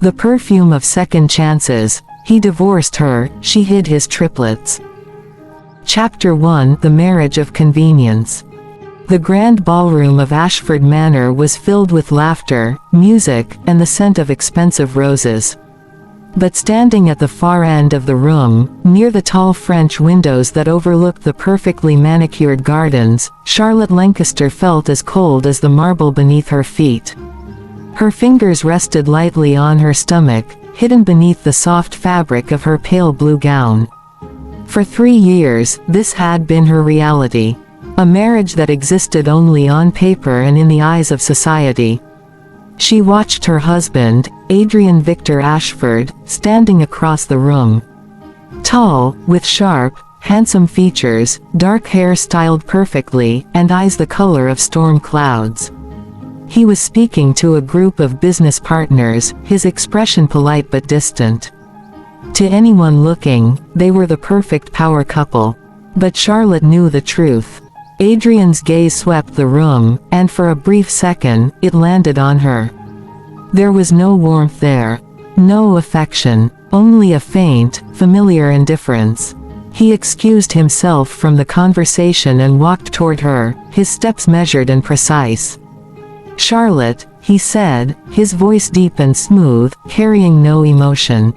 The perfume of second chances. He divorced her, she hid his triplets. Chapter 1: The Marriage of Convenience. The grand ballroom of Ashford Manor was filled with laughter, music, and the scent of expensive roses. But standing at the far end of the room, near the tall French windows that overlooked the perfectly manicured gardens, Charlotte Lancaster felt as cold as the marble beneath her feet. Her fingers rested lightly on her stomach, hidden beneath the soft fabric of her pale blue gown. For 3 years, this had been her reality. A marriage that existed only on paper and in the eyes of society. She watched her husband, Adrian Victor Ashford, standing across the room. Tall, with sharp, handsome features, dark hair styled perfectly, and eyes the color of storm clouds. He was speaking to a group of business partners, his expression polite but distant. To anyone looking, they were the perfect power couple. But Charlotte knew the truth. Adrian's gaze swept the room, and for a brief second, it landed on her. There was no warmth there. No affection. Only a faint, familiar indifference. He excused himself from the conversation and walked toward her, his steps measured and precise. "Charlotte," he said, his voice deep and smooth, carrying no emotion.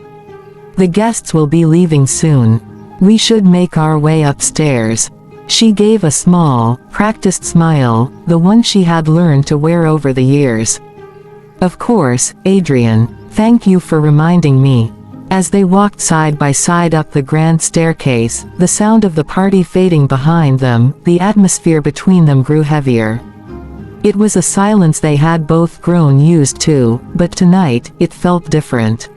"The guests will be leaving soon. We should make our way upstairs." She gave a small, practiced smile, the one she had learned to wear over the years. "Of course, Adrian. Thank you for reminding me." As they walked side by side up the grand staircase, the sound of the party fading behind them, the atmosphere between them grew heavier. It was a silence they had both grown used to, but tonight, it felt different.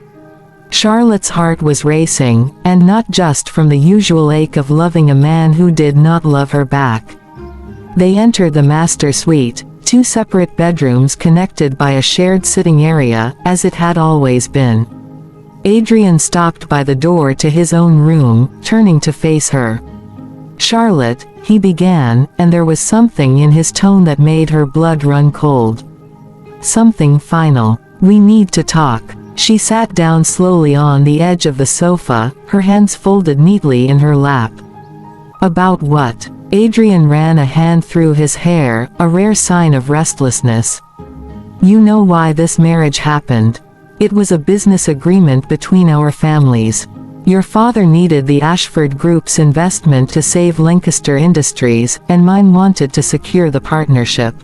Charlotte's heart was racing, and not just from the usual ache of loving a man who did not love her back. They entered the master suite, 2 separate bedrooms connected by a shared sitting area, as it had always been. Adrian stopped by the door to his own room, turning to face her. "Charlotte," he began, and there was something in his tone that made her blood run cold. Something final. "We need to talk." She sat down slowly on the edge of the sofa, her hands folded neatly in her lap. "About what?" Adrian ran a hand through his hair, a rare sign of restlessness. "You know why this marriage happened. It was a business agreement between our families. Your father needed the Ashford Group's investment to save Lancaster Industries, and mine wanted to secure the partnership.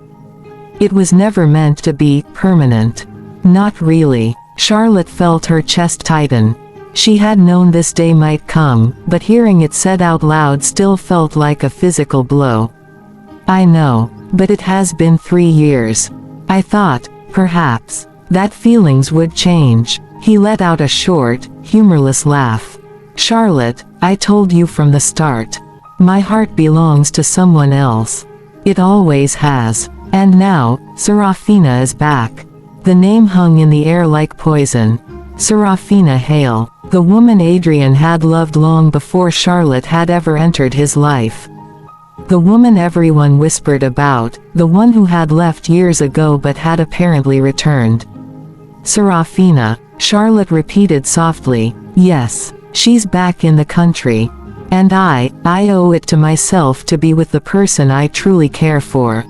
It was never meant to be permanent." "Not really." Charlotte felt her chest tighten. She had known this day might come, but hearing it said out loud still felt like a physical blow. "I know, but it has been 3 years. I thought, perhaps, that feelings would change." He let out a short, humorless laugh. "Charlotte, I told you from the start. My heart belongs to someone else. It always has. And now, Serafina is back." The name hung in the air like poison. Serafina Hale. The woman Adrian had loved long before Charlotte had ever entered his life. The woman everyone whispered about, the one who had left years ago but had apparently returned. "Serafina," Charlotte repeated softly. "Yes. She's back in the country. And I owe it to myself to be with the person I truly care for.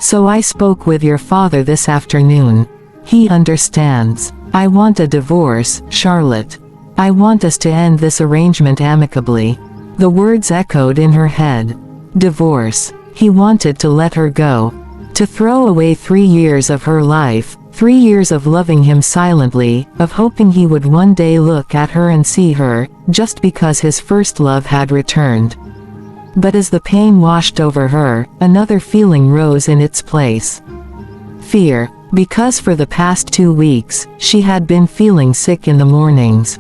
So I spoke with your father this afternoon. He understands. I want a divorce, Charlotte. I want us to end this arrangement amicably." The words echoed in her head. Divorce. He wanted to let her go. To throw away 3 years of her life, 3 years of loving him silently, of hoping he would one day look at her and see her, just because his first love had returned. But as the pain washed over her, another feeling rose in its place. Fear. Because for the past 2 weeks, she had been feeling sick in the mornings.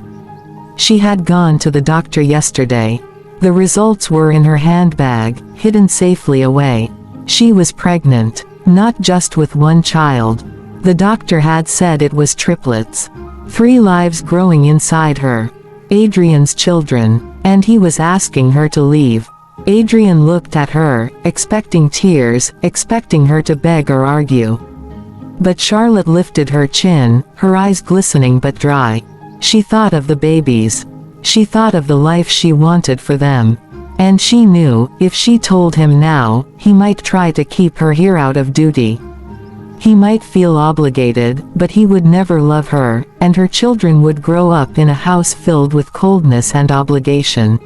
She had gone to the doctor yesterday. The results were in her handbag, hidden safely away. She was pregnant. Not just with one child. The doctor had said it was triplets. 3 lives growing inside her. Adrian's children. And he was asking her to leave. Adrian looked at her, expecting tears, expecting her to beg or argue. But Charlotte lifted her chin, her eyes glistening but dry. She thought of the babies. She thought of the life she wanted for them. And she knew, if she told him now, he might try to keep her here out of duty. He might feel obligated, but he would never love her, and her children would grow up in a house filled with coldness and obligation.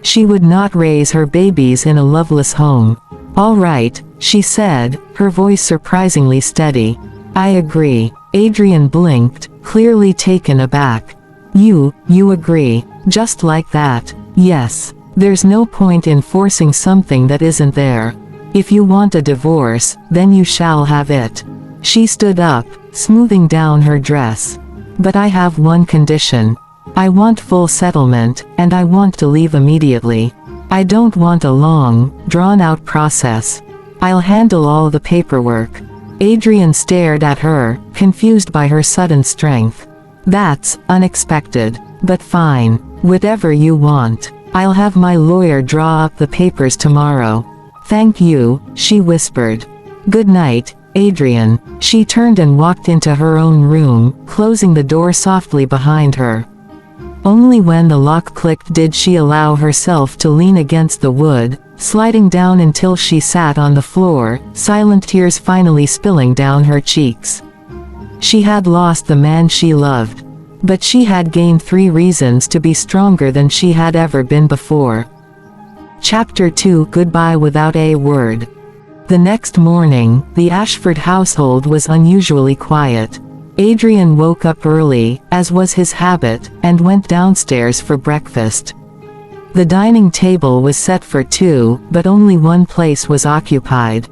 She would not raise her babies in a loveless home. "All right," she said, her voice surprisingly steady. "I agree." Adrian blinked, clearly taken aback. You agree? Just like that?" "Yes. There's no point in forcing something that isn't there. If you want a divorce, then you shall have it." She stood up, smoothing down her dress. "But I have one condition. I want full settlement, and I want to leave immediately. I don't want a long, drawn-out process. I'll handle all the paperwork." Adrian stared at her, confused by her sudden strength. "That's unexpected. But fine. Whatever you want. I'll have my lawyer draw up the papers tomorrow." "Thank you," she whispered. "Good night, Adrian." She turned and walked into her own room, closing the door softly behind her. Only when the lock clicked did she allow herself to lean against the wood, sliding down until she sat on the floor, silent tears finally spilling down her cheeks. She had lost the man she loved. But she had gained 3 reasons to be stronger than she had ever been before. Chapter 2: Goodbye Without a Word. The next morning, the Ashford household was unusually quiet. Adrian woke up early, as was his habit, and went downstairs for breakfast. The dining table was set for 2, but only one place was occupied.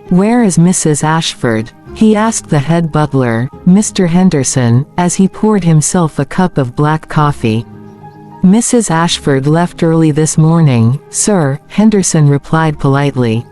"Where is Mrs. Ashford?" he asked the head butler, Mr. Henderson, as he poured himself a cup of black coffee. "Mrs. Ashford left early this morning, sir," Henderson replied politely.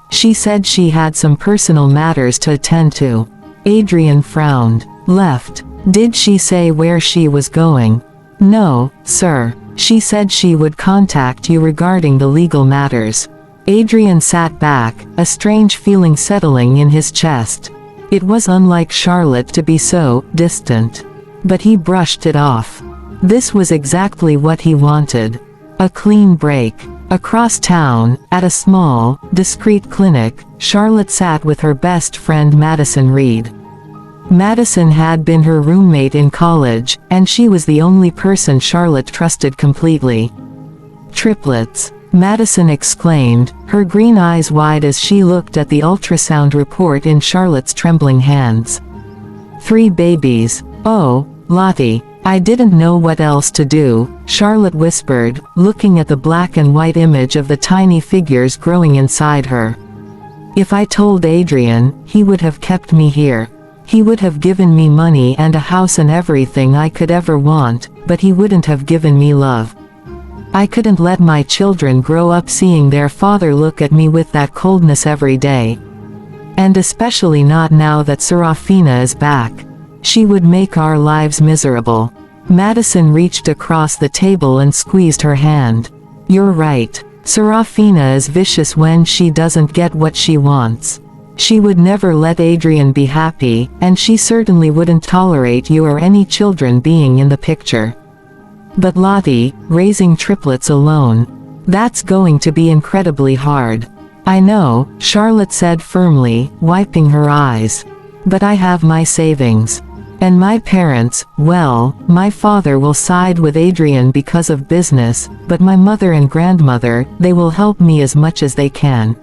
"She said she had some personal matters to attend to." Adrian frowned. "Left? Did she say where she was going?" "No, sir. She said she would contact you regarding the legal matters." Adrian sat back, a strange feeling settling in his chest. It was unlike Charlotte to be so distant. But he brushed it off. This was exactly what he wanted. A clean break. Across town, at a small, discreet clinic, Charlotte sat with her best friend Madison Reed. Madison had been her roommate in college, and she was the only person Charlotte trusted completely. "Triplets," Madison exclaimed, her green eyes wide as she looked at the ultrasound report in Charlotte's trembling hands. "3 babies. Oh, Lottie. I didn't know what else to do," Charlotte whispered, looking at the black and white image of the tiny figures growing inside her. "If I told Adrian, he would have kept me here. He would have given me money and a house and everything I could ever want, but he wouldn't have given me love. I couldn't let my children grow up seeing their father look at me with that coldness every day. And especially not now that Serafina is back. She would make our lives miserable." Madison reached across the table and squeezed her hand. "You're right. Serafina is vicious when she doesn't get what she wants. She would never let Adrian be happy, and she certainly wouldn't tolerate you or any children being in the picture. But Lottie, raising triplets alone, that's going to be incredibly hard." "I know," Charlotte said firmly, wiping her eyes. "But I have my savings. And my parents, well, my father will side with Adrian because of business, but my mother and grandmother, they will help me as much as they can.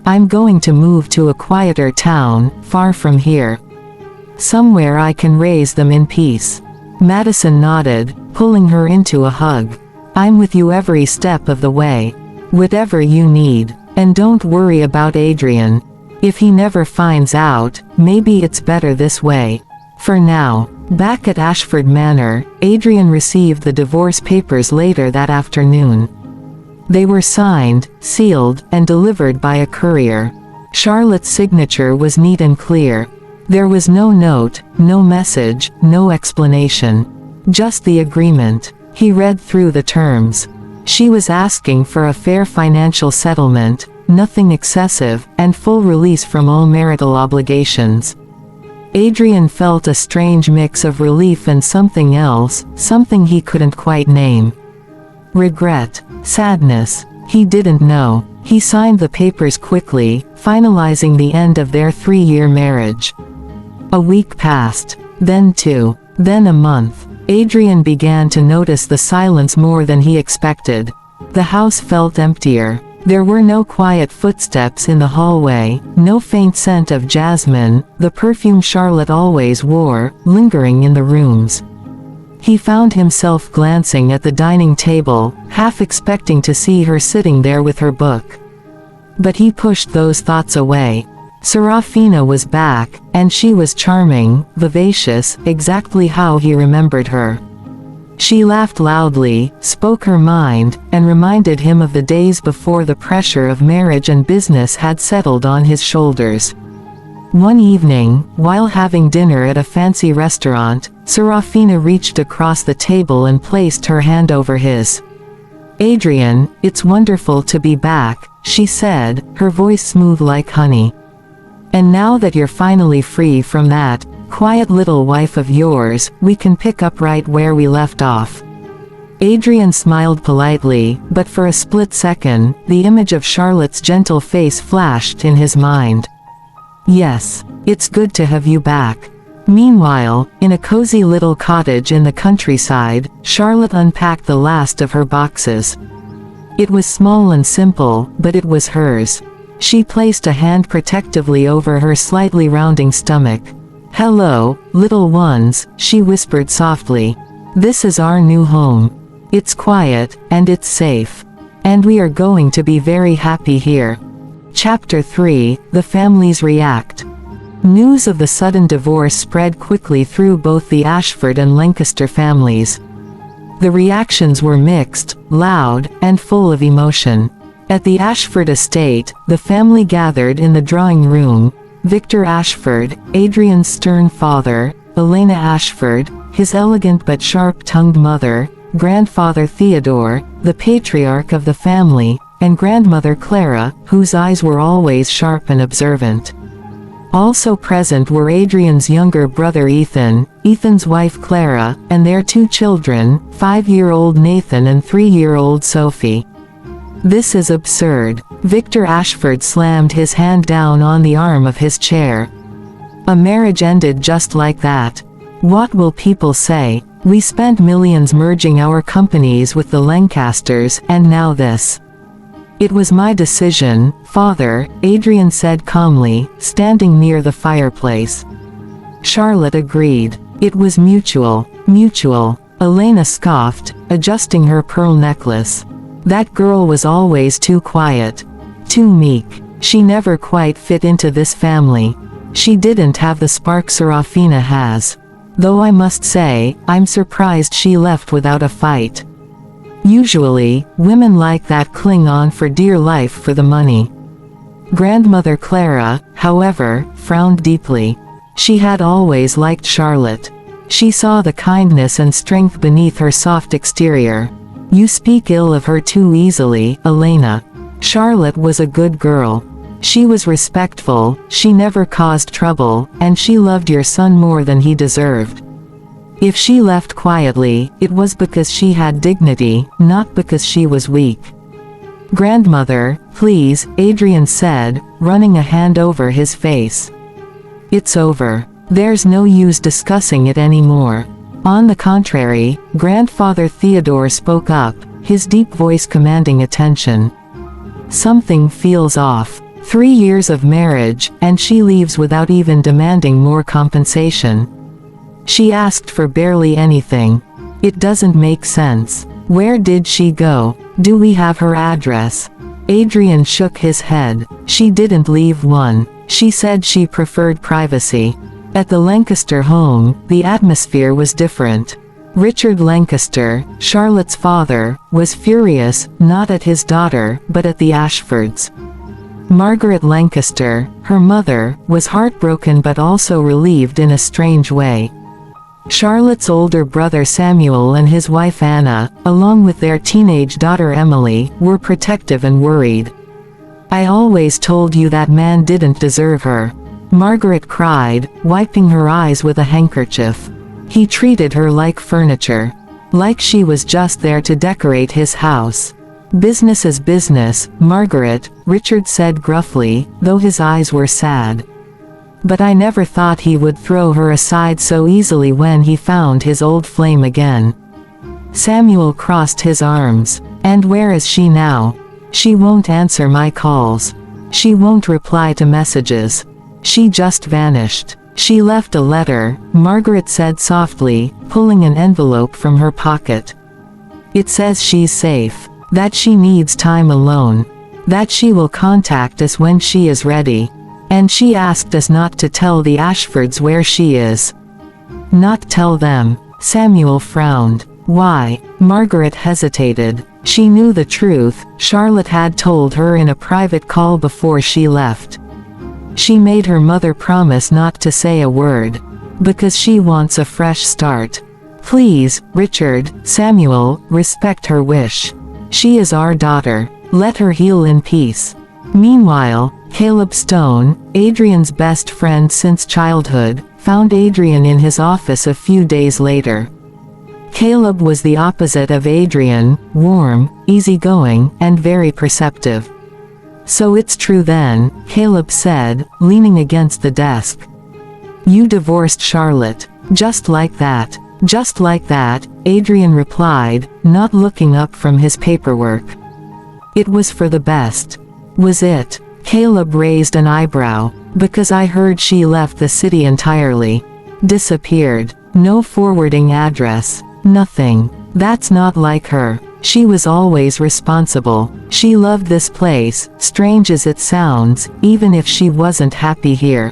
I'm going to move to a quieter town, far from here. Somewhere I can raise them in peace." Madison nodded, pulling her into a hug. "I'm with you every step of the way. Whatever you need. And don't worry about Adrian. If he never finds out, maybe it's better this way. For now." Back at Ashford Manor, Adrian received the divorce papers later that afternoon. They were signed, sealed, and delivered by a courier. Charlotte's signature was neat and clear. There was no note, no message, no explanation. Just the agreement. He read through the terms. She was asking for a fair financial settlement, nothing excessive, and full release from all marital obligations. Adrian felt a strange mix of relief and something else, something he couldn't quite name. Regret. Sadness. He didn't know. He signed the papers quickly, finalizing the end of their 3-year marriage. A week passed. Then 2. Then a month. Adrian began to notice the silence more than he expected. The house felt emptier. There were no quiet footsteps in the hallway, no faint scent of jasmine, the perfume Charlotte always wore, lingering in the rooms. He found himself glancing at the dining table, half expecting to see her sitting there with her book. But he pushed those thoughts away. Serafina was back, and she was charming, vivacious, exactly how he remembered her. She laughed loudly, spoke her mind, and reminded him of the days before the pressure of marriage and business had settled on his shoulders. One evening, while having dinner at a fancy restaurant, Serafina reached across the table and placed her hand over his. "Adrian, it's wonderful to be back," she said, her voice smooth like honey. "And now that you're finally free from that quiet little wife of yours, we can pick up right where we left off." Adrian smiled politely, but for a split second, the image of Charlotte's gentle face flashed in his mind. "Yes, it's good to have you back." Meanwhile, in a cozy little cottage in the countryside, Charlotte unpacked the last of her boxes. It was small and simple, but it was hers. She placed a hand protectively over her slightly rounding stomach. "Hello, little ones," she whispered softly. "This is our new home. It's quiet, and it's safe. And we are going to be very happy here." Chapter 3, The Families React. News of the sudden divorce spread quickly through both the Ashford and Lancaster families. The reactions were mixed, loud, and full of emotion. At the Ashford estate, the family gathered in the drawing room. Victor Ashford, Adrian's stern father, Elena Ashford, his elegant but sharp-tongued mother, grandfather Theodore, the patriarch of the family, and grandmother Clara, whose eyes were always sharp and observant. Also present were Adrian's younger brother Ethan, Ethan's wife Clara, and their 2 children, 5-year-old Nathan and 3-year-old Sophie. "This is absurd." Victor Ashford slammed his hand down on the arm of his chair. "A marriage ended just like that. What will people say? We spent millions merging our companies with the Lancasters, and now this." "It was my decision, father," Adrian said calmly, standing near the fireplace. Charlotte agreed. "It was mutual." "Mutual." Elena scoffed, adjusting her pearl necklace. "That girl was always too quiet. Too meek. She never quite fit into this family. She didn't have the spark Serafina has. Though I must say, I'm surprised she left without a fight. Usually, women like that cling on for dear life for the money." Grandmother Clara, however, frowned deeply. She had always liked Charlotte. She saw the kindness and strength beneath her soft exterior. "You speak ill of her too easily, Elena. Charlotte was a good girl. She was respectful, she never caused trouble, and she loved your son more than he deserved. If she left quietly, it was because she had dignity, not because she was weak." "Grandmother, please," Adrian said, running a hand over his face. "It's over. There's no use discussing it anymore." On the contrary, Grandfather Theodore spoke up, his deep voice commanding attention. "Something feels off. 3 years of marriage, and she leaves without even demanding more compensation. She asked for barely anything. It doesn't make sense. Where did she go? Do we have her address?" Adrian shook his head. "She didn't leave one. She said she preferred privacy." At the Lancaster home, the atmosphere was different. Richard Lancaster, Charlotte's father, was furious, not at his daughter, but at the Ashfords. Margaret Lancaster, her mother, was heartbroken but also relieved in a strange way. Charlotte's older brother Samuel and his wife Anna, along with their teenage daughter Emily, were protective and worried. I always told you that man didn't deserve her. Margaret cried, wiping her eyes with a handkerchief. He treated her like furniture. Like she was just there to decorate his house. Business is business, Margaret, Richard said gruffly, though his eyes were sad. But I never thought he would throw her aside so easily when he found his old flame again. Samuel crossed his arms. And where is she now? She won't answer my calls. She won't reply to messages. She just vanished. She left a letter, Margaret said softly, pulling an envelope from her pocket. It says she's safe. That she needs time alone. That she will contact us when she is ready. And she asked us not to tell the Ashfords where she is. Not tell them. Samuel frowned. Why? Margaret hesitated. She knew the truth. Charlotte had told her in a private call before she left. She made her mother promise not to say a word. Because she wants a fresh start. Please, Richard, Samuel, respect her wish. She is our daughter. Let her heal in peace. Meanwhile, Caleb Stone, Adrian's best friend since childhood, found Adrian in his office a few days later. Caleb was the opposite of Adrian, warm, easygoing, and very perceptive. So it's true then, Caleb said, leaning against the desk. You divorced Charlotte. Just like that. Just like that, Adrian replied, not looking up from his paperwork. It was for the best. Was it? Caleb raised an eyebrow. Because I heard she left the city entirely. Disappeared. No forwarding address. Nothing. That's not like her. She was always responsible. She loved this place, strange as it sounds, even if she wasn't happy here.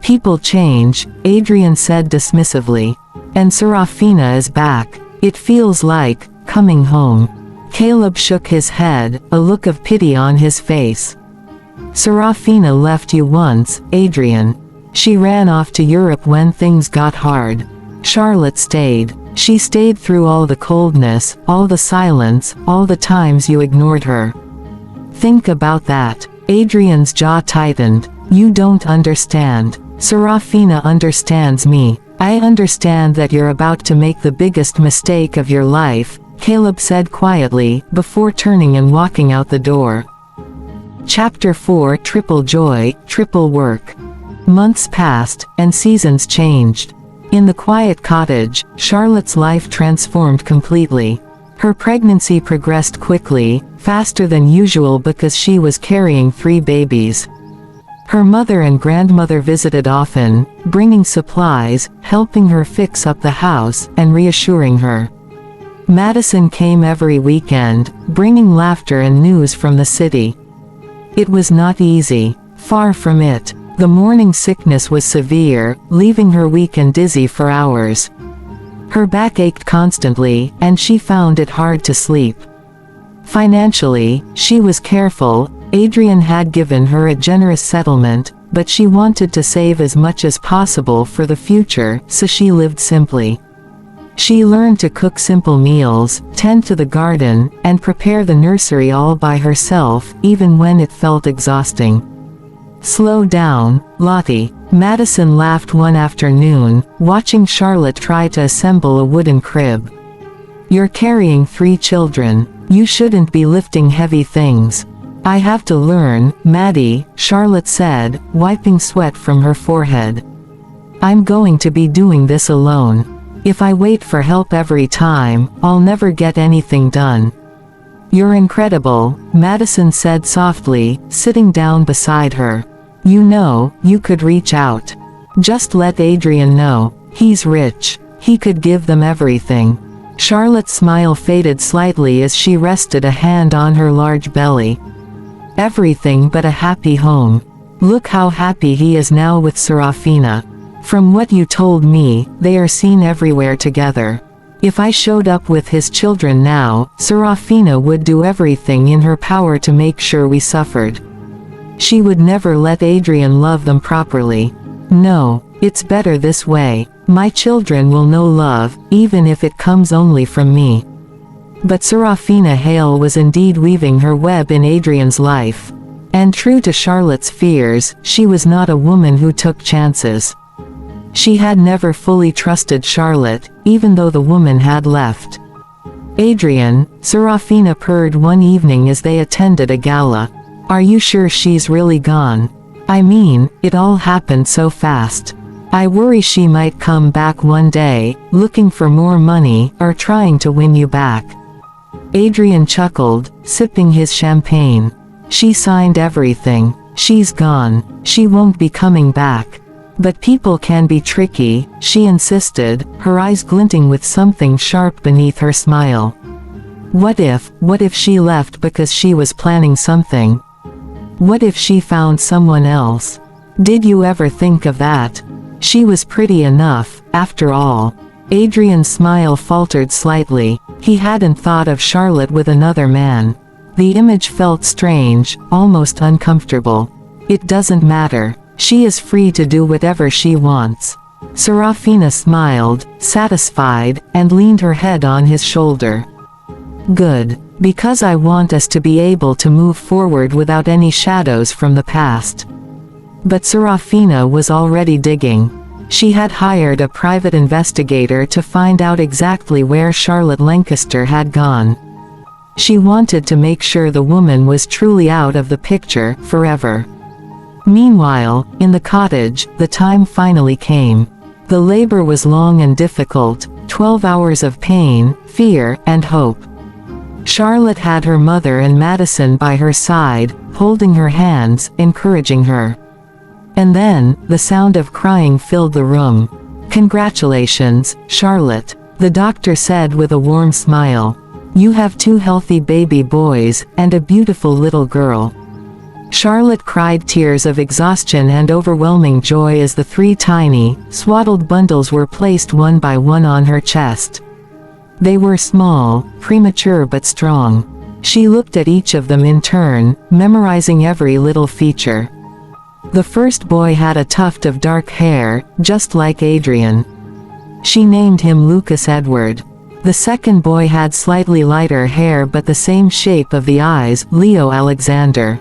People change, Adrian said dismissively. And Serafina is back. It feels like coming home. Caleb shook his head, a look of pity on his face. Serafina left you once, Adrian. She ran off to Europe when things got hard. Charlotte stayed. She stayed through all the coldness, all the silence, all the times you ignored her. Think about that. Adrian's jaw tightened. You don't understand. Serafina understands me. I understand that you're about to make the biggest mistake of your life, Caleb said quietly, before turning and walking out the door. Chapter 4 Triple Joy, Triple Work. Months passed, and seasons changed. In the quiet cottage, Charlotte's life transformed completely. Her pregnancy progressed quickly, faster than usual because she was carrying 3 babies. Her mother and grandmother visited often, bringing supplies, helping her fix up the house, and reassuring her. Madison came every weekend, bringing laughter and news from the city. It was not easy. Far from it. The morning sickness was severe, leaving her weak and dizzy for hours. Her back ached constantly, and she found it hard to sleep. Financially, she was careful. Adrian had given her a generous settlement, but she wanted to save as much as possible for the future, so she lived simply. She learned to cook simple meals, tend to the garden, and prepare the nursery all by herself, even when it felt exhausting. Slow down, Lottie. Madison laughed one afternoon, watching Charlotte try to assemble a wooden crib. You're carrying 3 children. You shouldn't be lifting heavy things. I have to learn, Maddie, Charlotte said, wiping sweat from her forehead. I'm going to be doing this alone. If I wait for help every time, I'll never get anything done. You're incredible, Madison said softly, sitting down beside her. You know, you could reach out. Just let Adrian know. He's rich. He could give them everything. Charlotte's smile faded slightly as she rested a hand on her large belly. Everything but a happy home. Look how happy he is now with Serafina. From what you told me, they are seen everywhere together. If I showed up with his children now, Serafina would do everything in her power to make sure we suffered. She would never let Adrian love them properly. No, it's better this way. My children will know love, even if it comes only from me. But Serafina Hale was indeed weaving her web in Adrian's life. And true to Charlotte's fears, she was not a woman who took chances. She had never fully trusted Charlotte, even though the woman had left. "Adrian," Serafina purred one evening as they attended a gala. "Are you sure she's really gone? I mean, it all happened so fast. I worry she might come back one day, looking for more money, or trying to win you back." Adrian chuckled, sipping his champagne. "She signed everything. She's gone. She won't be coming back. But people can be tricky," she insisted, her eyes glinting with something sharp beneath her smile. What if she left because she was planning something? What if she found someone else? Did you ever think of that? She was pretty enough, after all. Adrian's smile faltered slightly. He hadn't thought of Charlotte with another man. The image felt strange, almost uncomfortable. "It doesn't matter. She is free to do whatever she wants." Serafina smiled, satisfied, and leaned her head on his shoulder. "Good. Because I want us to be able to move forward without any shadows from the past." But Serafina was already digging. She had hired a private investigator to find out exactly where Charlotte Lancaster had gone. She wanted to make sure the woman was truly out of the picture, forever. Meanwhile, in the cottage, the time finally came. The labor was long and difficult, 12 hours of pain, fear, and hope. Charlotte had her mother and Madison by her side, holding her hands, encouraging her. And then, the sound of crying filled the room. "Congratulations, Charlotte," the doctor said with a warm smile. "You have 2 healthy baby boys, and a beautiful little girl." Charlotte cried tears of exhaustion and overwhelming joy as the 3 tiny, swaddled bundles were placed one by one on her chest. They were small, premature but strong. She looked at each of them in turn, memorizing every little feature. The first boy had a tuft of dark hair, just like Adrian. She named him Lucas Edward. The second boy had slightly lighter hair but the same shape of the eyes, Leo Alexander.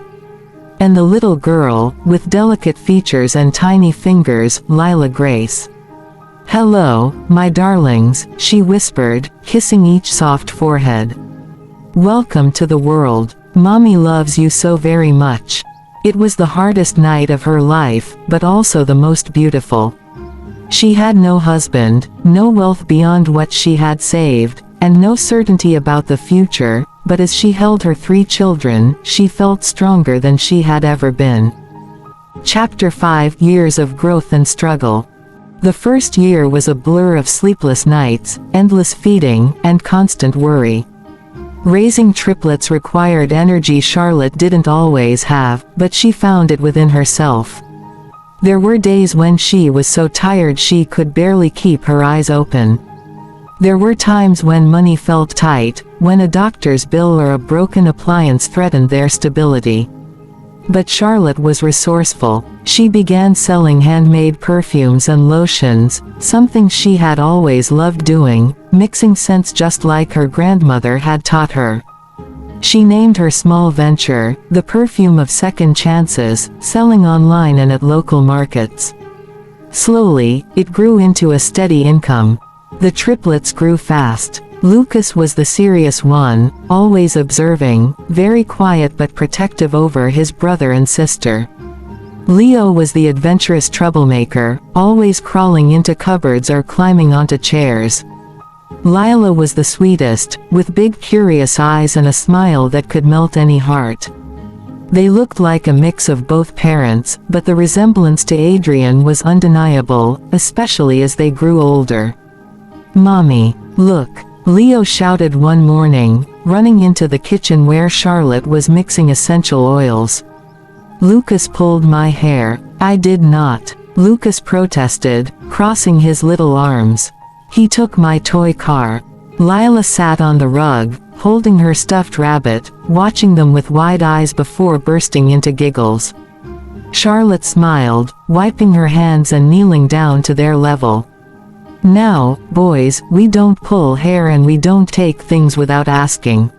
And the little girl, with delicate features and tiny fingers, Lila Grace. "Hello, my darlings," she whispered, kissing each soft forehead. "Welcome to the world. Mommy loves you so very much." It was the hardest night of her life, but also the most beautiful. She had no husband, no wealth beyond what she had saved, and no certainty about the future, but as she held her 3 children, she felt stronger than she had ever been. Chapter 5: Years of Growth and Struggle. The first year was a blur of sleepless nights, endless feeding, and constant worry. Raising triplets required energy Charlotte didn't always have, but she found it within herself. There were days when she was so tired she could barely keep her eyes open. There were times when money felt tight, when a doctor's bill or a broken appliance threatened their stability. But Charlotte was resourceful. She began selling handmade perfumes and lotions, something she had always loved doing, mixing scents just like her grandmother had taught her. She named her small venture, the Perfume of Second Chances, selling online and at local markets. Slowly, it grew into a steady income. The triplets grew fast. Lucas was the serious one, always observing, very quiet but protective over his brother and sister. Leo was the adventurous troublemaker, always crawling into cupboards or climbing onto chairs. Lila was the sweetest, with big curious eyes and a smile that could melt any heart. They looked like a mix of both parents, but the resemblance to Adrian was undeniable, especially as they grew older. "Mommy, look," Leo shouted one morning, running into the kitchen where Charlotte was mixing essential oils. "Lucas pulled my hair." "I did not," Lucas protested, crossing his little arms. "He took my toy car." Lila sat on the rug, holding her stuffed rabbit, watching them with wide eyes before bursting into giggles. Charlotte smiled, wiping her hands and kneeling down to their level. "Now, boys, we don't pull hair and we don't take things without asking.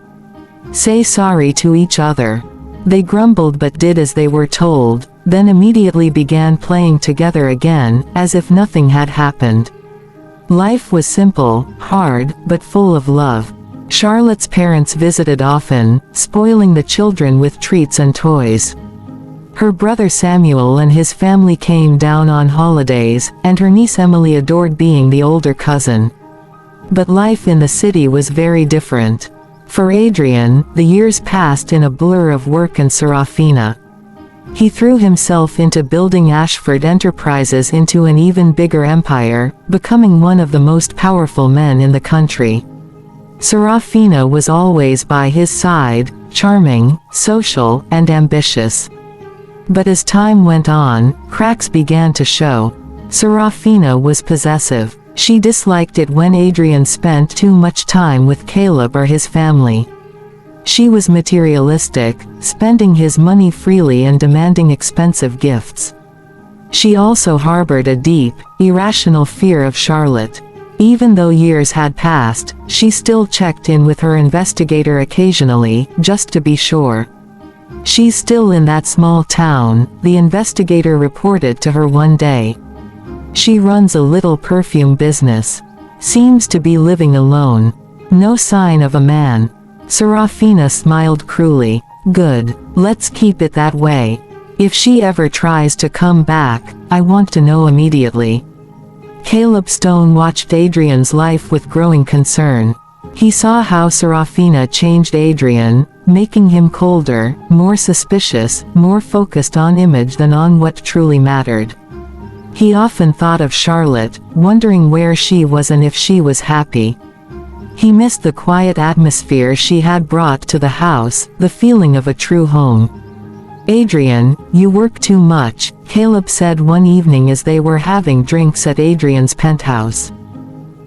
Say sorry to each other." They grumbled but did as they were told, then immediately began playing together again, as if nothing had happened. Life was simple, hard, but full of love. Charlotte's parents visited often, spoiling the children with treats and toys. Her brother Samuel and his family came down on holidays, and her niece Emily adored being the older cousin. But life in the city was very different. For Adrian, the years passed in a blur of work and Serafina. He threw himself into building Ashford Enterprises into an even bigger empire, becoming one of the most powerful men in the country. Serafina was always by his side, charming, social, and ambitious. But as time went on, cracks began to show. Serafina was possessive. She disliked it when Adrian spent too much time with Caleb or his family. She was materialistic, spending his money freely and demanding expensive gifts. She also harbored a deep, irrational fear of Charlotte. Even though years had passed, she still checked in with her investigator occasionally, just to be sure. "She's still in that small town," the investigator reported to her one day. "She runs a little perfume business. Seems to be living alone. No sign of a man." Serafina smiled cruelly. "Good. Let's keep it that way. If she ever tries to come back, I want to know immediately." Caleb Stone watched Adrian's life with growing concern. He saw how Serafina changed Adrian, making him colder, more suspicious, more focused on image than on what truly mattered. He often thought of Charlotte, wondering where she was and if she was happy. He missed the quiet atmosphere she had brought to the house, the feeling of a true home. "Adrian, you work too much," Caleb said one evening as they were having drinks at Adrian's penthouse.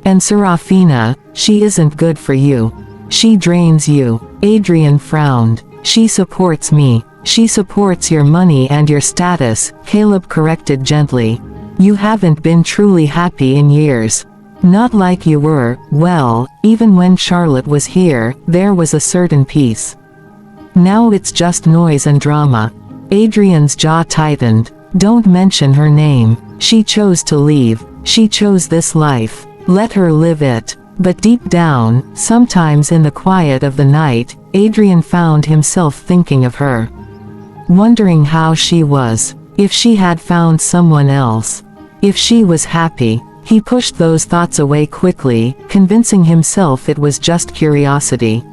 "And Serafina, she isn't good for you. She drains you." Adrian frowned. "She supports me. She supports your money and your status," Caleb corrected gently. "You haven't been truly happy in years. Not like you were. Well, even when Charlotte was here, there was a certain peace. Now it's just noise and drama." Adrian's jaw tightened. "Don't mention her name. She chose to leave. She chose this life. Let her live it." But deep down, sometimes in the quiet of the night, Adrian found himself thinking of her. Wondering how she was. If she had found someone else. If she was happy. He pushed those thoughts away quickly, convincing himself it was just curiosity.